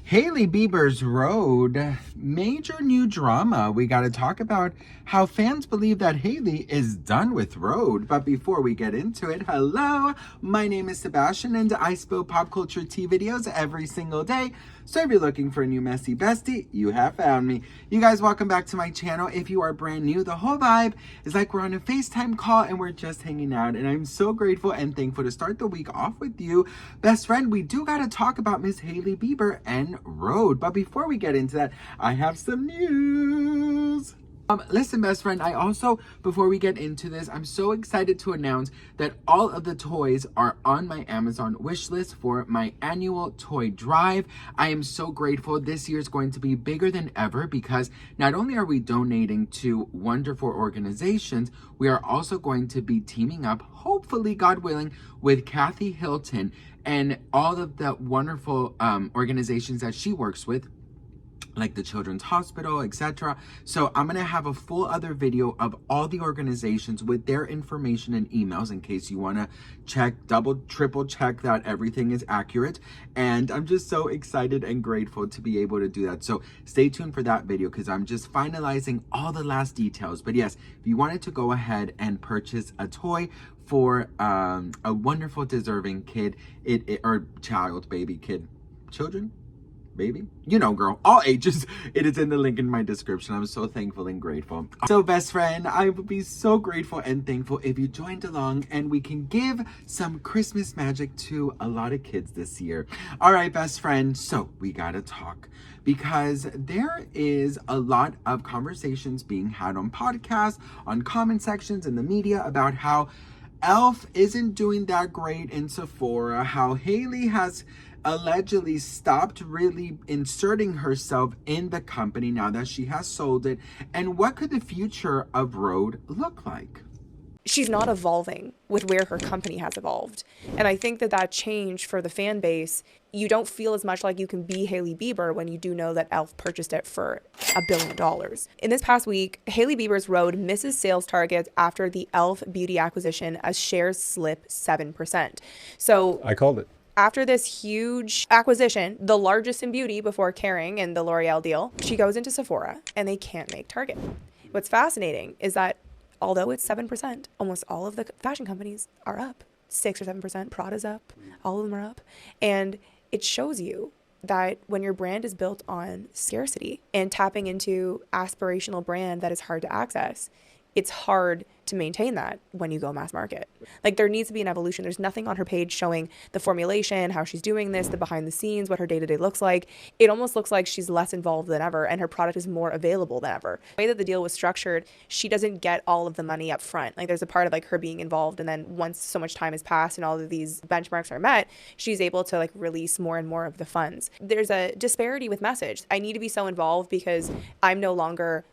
Hailey Bieber's Rhode, major new drama. We got to talk about how fans believe that Hailey is done with Rhode. But before we get into it, hello, my name is Sebastian and I spill pop culture tea videos every single day. So if you're looking for a new messy bestie, you have found me. You guys, welcome back to my channel. If you are brand new, the whole vibe is like we're on a FaceTime call and we're just hanging out. And I'm so grateful and thankful to start the week off with you. Best friend, we do got to talk about Miss Hailey Bieber and Rhode. But before we get into that, I have some news. Listen, best friend, I also, before we get into this, I'm so excited to announce that all of the toys are on my Amazon wish list for my annual toy drive. I am so grateful. This year is going to be bigger than ever because not only are we donating to wonderful organizations, we are also going to be teaming up, hopefully, God willing, with Kathy Hilton and all of the wonderful organizations that she works with, like the Children's Hospital, etc. So I'm gonna have a full other video of all the organizations with their information and emails in case you wanna check, double, triple check that everything is accurate. And I'm just so excited and grateful to be able to do that. So stay tuned for that video because I'm just finalizing all the last details. But yes, if you wanted to go ahead and purchase a toy for a wonderful deserving kid, or child, baby, kid, children, baby, you know, girl, all ages, it is in the link in my description. I'm so thankful and grateful. So best friend, I would be so grateful and thankful if you joined along and we can give some Christmas magic to a lot of kids this year. All right, best friend, so we gotta talk because there is a lot of conversations being had on podcasts, on comment sections in the media about how Elf isn't doing that great in Sephora, how Hailey has allegedly stopped really inserting herself in the company now that she has sold it, and what could the future of Rhode look like? She's not evolving with where her company has evolved. And I think that change for the fan base, you don't feel as much like you can be Hailey Bieber when you do know that Elf purchased it for $1 billion. In this past week, Hailey Bieber's Rhode misses sales targets after the Elf beauty acquisition as shares slip 7%. So I called it. After this huge acquisition, the largest in beauty before Kering and the L'Oreal deal, she goes into Sephora and they can't make Target. What's fascinating is that although it's 7%, almost all of the fashion companies are up. 6 or 7%, Prada's up, all of them are up. And it shows you that when your brand is built on scarcity and tapping into aspirational brand that is hard to access, it's hard to maintain that when you go mass market. Like, there needs to be an evolution. There's nothing on her page showing the formulation, how she's doing this, the behind the scenes, what her day-to-day looks like. It almost looks like she's less involved than ever and her product is more available than ever. The way that the deal was structured, she doesn't get all of the money up front. Like, there's a part of like her being involved, and then once so much time has passed and all of these benchmarks are met, she's able to like release more and more of the funds. There's a disparity with message. I need to be so involved because I'm no longer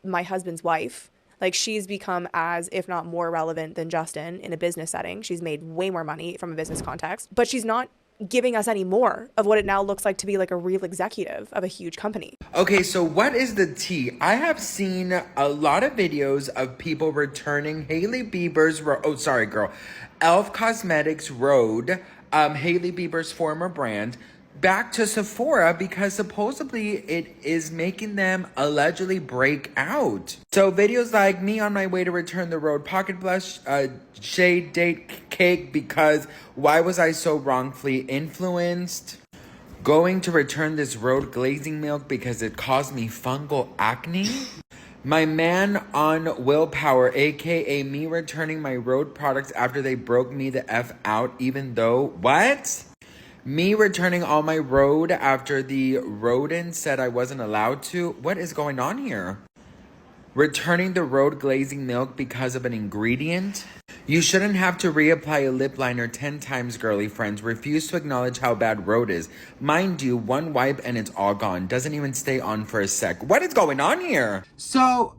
my husband's wife. Like, she's become as, if not more relevant than Justin in a business setting. She's made way more money from a business context, but she's not giving us any more of what it now looks like to be like a real executive of a huge company. Okay, so what is the tea? I have seen a lot of videos of people returning Hailey Bieber's, Elf Cosmetics Rhode, Hailey Bieber's former brand, back to Sephora because supposedly it is making them allegedly break out. So videos like me on my way to return the Rhode Pocket Blush Shade Date Cake because why was I so wrongfully influenced? Going to return this Rhode glazing milk because it caused me fungal acne. My man on willpower, aka me returning my Rhode products after they broke me the F out even though, what? Me returning all my Rhode after the rodent said I wasn't allowed to? What is going on here? Returning the Rhode glazing milk because of an ingredient? You shouldn't have to reapply a lip liner 10 times, girly friends. Refuse to acknowledge how bad Rhode is. Mind you, one wipe and it's all gone. Doesn't even stay on for a sec. What is going on here? So,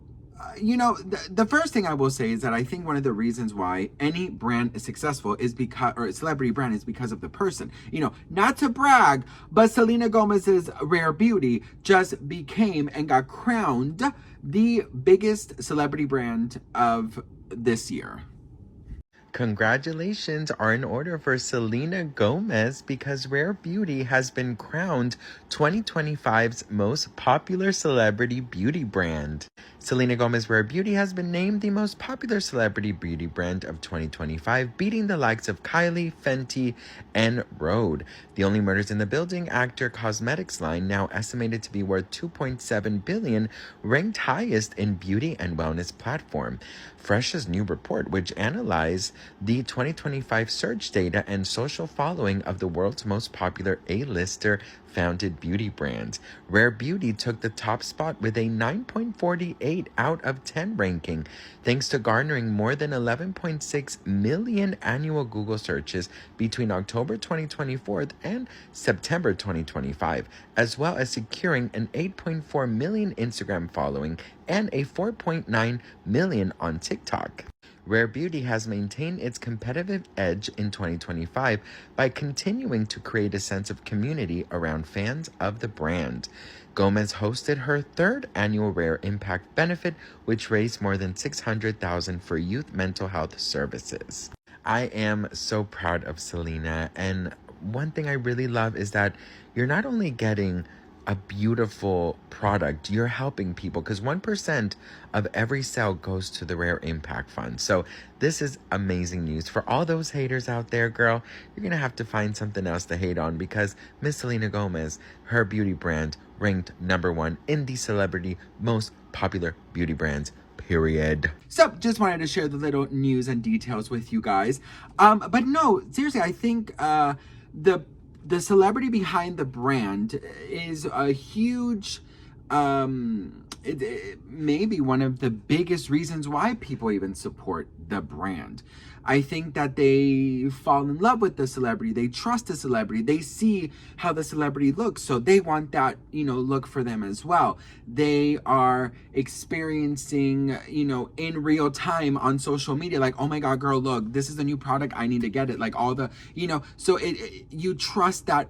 you know, the first thing I will say is that I think one of the reasons why any brand is successful is because, or a celebrity brand is because of the person. You know, not to brag, but Selena Gomez's Rare Beauty just became and got crowned the biggest celebrity brand of this year. Congratulations are in order for Selena Gomez because Rare Beauty has been crowned 2025's most popular celebrity beauty brand. Selena Gomez Rare Beauty has been named the most popular celebrity beauty brand of 2025, beating the likes of Kylie, Fenty, and Rhode. The Only Murders in the Building actor cosmetics line, now estimated to be worth $2.7 billion, ranked highest in beauty and wellness platform. Fresh's new report, which analyzed the 2025 search data and social following of the world's most popular A-lister founded beauty brands. Rare Beauty took the top spot with a 9.48 out of 10 ranking, thanks to garnering more than 11.6 million annual Google searches between October 2024 and September 2025, as well as securing an 8.4 million Instagram following and a 4.9 million on TikTok. Rare Beauty has maintained its competitive edge in 2025 by continuing to create a sense of community around fans of the brand. Gomez hosted her third annual Rare Impact Benefit, which raised more than $600,000 for youth mental health services. I am so proud of Selena, and one thing I really love is that you're not only getting a beautiful product, you're helping people, because 1% of every sale goes to the Rare Impact Fund. So this is amazing news. For all those haters out there, girl, you're gonna have to find something else to hate on, because Miss Selena Gomez, her beauty brand, ranked #1 in the celebrity most popular beauty brands, period. So just wanted to share the little news and details with you guys. But no, seriously, I think the celebrity behind the brand is a huge, maybe one of the biggest reasons why people even support the brand. I think that they fall in love with the celebrity. They trust the celebrity. They see how the celebrity looks, so they want that, look for them as well. They are experiencing, in real time on social media, like, oh my God, girl, look, this is a new product. I need to get it. Like all the, so you trust that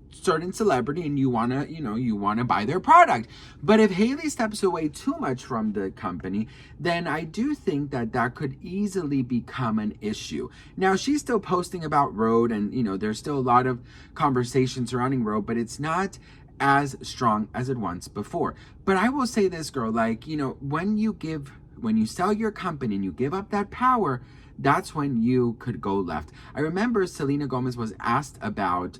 certain celebrity and you want to buy their product. But if Hailey steps away too much from the company, then I do think that could easily become an issue. Now, she's still posting about Rhode, and there's still a lot of conversation surrounding Rhode, but it's not as strong as it once before. But I will say this, girl, like, when you sell your company and you give up that power, that's when you could go left. I remember Selena Gomez was asked about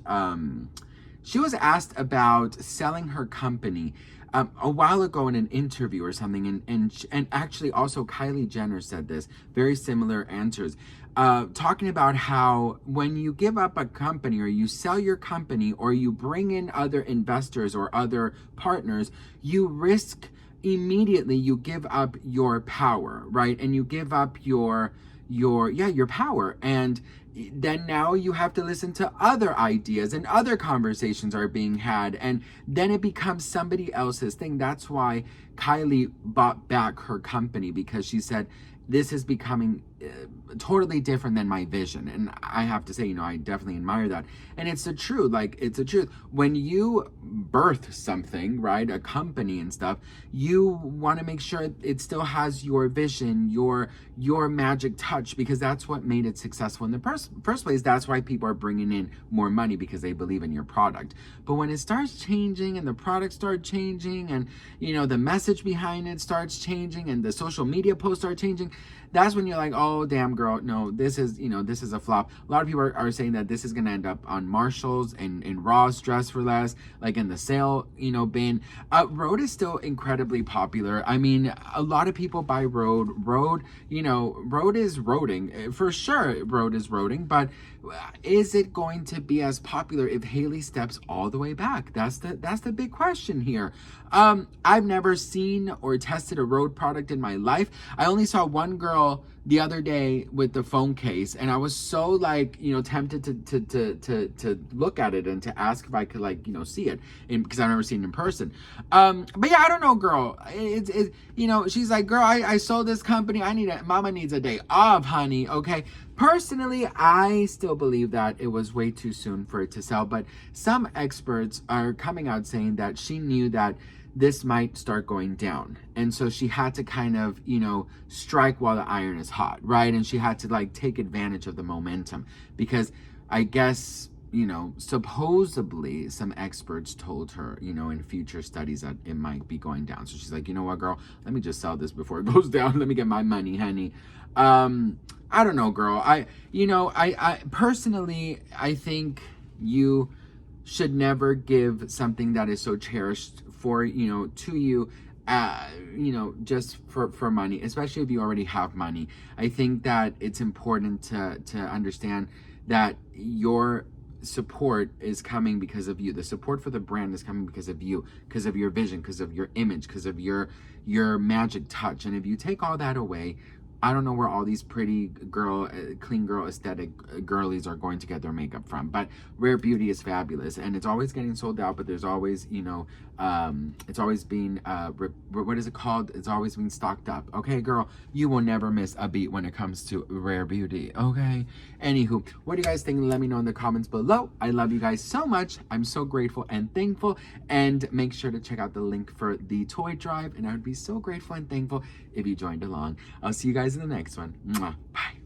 selling her company a while ago in an interview or something, and actually also Kylie Jenner said this, very similar answers, talking about how when you give up a company or you sell your company or you bring in other investors or other partners, you risk immediately, you give up your power, right? And you give up your power, and then now you have to listen to other ideas and other conversations are being had, and then it becomes somebody else's thing. That's why Kylie bought back her company, because she said, this is becoming totally different than my vision. And I have to say, I definitely admire that. And it's the truth. Like, it's the truth. When you birth something, right, a company and stuff, you want to make sure it still has your vision, your magic touch, because that's what made it successful in the first place. That's why people are bringing in more money, because they believe in your product. But when it starts changing and the product starts changing and, the message behind it starts changing and the social media posts start changing, that's when you're like, oh, damn, girl, no, this is a flop. A lot of people are saying that this is going to end up on Marshall's and in Ross Dress for Less, like in the sale, bin. Rhode is still incredibly popular. I mean, a lot of people buy Rhode. Rhode is roading. For sure, Rhode is roading, but is it going to be as popular if Hailey steps all the way back? That's the big question here. I've never seen or tested a Rhode product in my life. I only saw one girl the other day with the phone case, and I was so tempted to look at it and to ask if I could see it, because I've never seen it in person. But yeah, I don't know, girl. It's she's like, girl, I sold this company. Mama needs a day off, honey. Okay. Personally, I still believe that it was way too soon for it to sell, but some experts are coming out saying that she knew that this might start going down, and so she had to kind of strike while the iron is caught, right? And she had to like take advantage of the momentum because I guess, you know, supposedly some experts told her, you know, in future studies that it might be going down. So she's like, you know what, girl, let me just sell this before it goes down. Let me get my money, honey. I don't know, girl. I personally, I think you should never give something that is so cherished for, you know, to you, you know, just for money, especially if you already have money. I think that it's important to understand that your support is coming because of you. The support for the brand is coming because of you, because of your vision, because of your image, because of your magic touch. And if you take all that away, I don't know where all these pretty girl, clean girl aesthetic girlies are going to get their makeup from. But Rare Beauty is fabulous, and it's always getting sold out. But there's always, you know, it's always being, what is it called? It's always being stocked up. Okay, girl, you will never miss a beat when it comes to Rare Beauty. Okay. Anywho, what do you guys think? Let me know in the comments below. I love you guys so much. I'm so grateful and thankful. And make sure to check out the link for the toy drive. And I would be so grateful and thankful if you joined along. I'll see you guys in the next one. Mwah. Bye.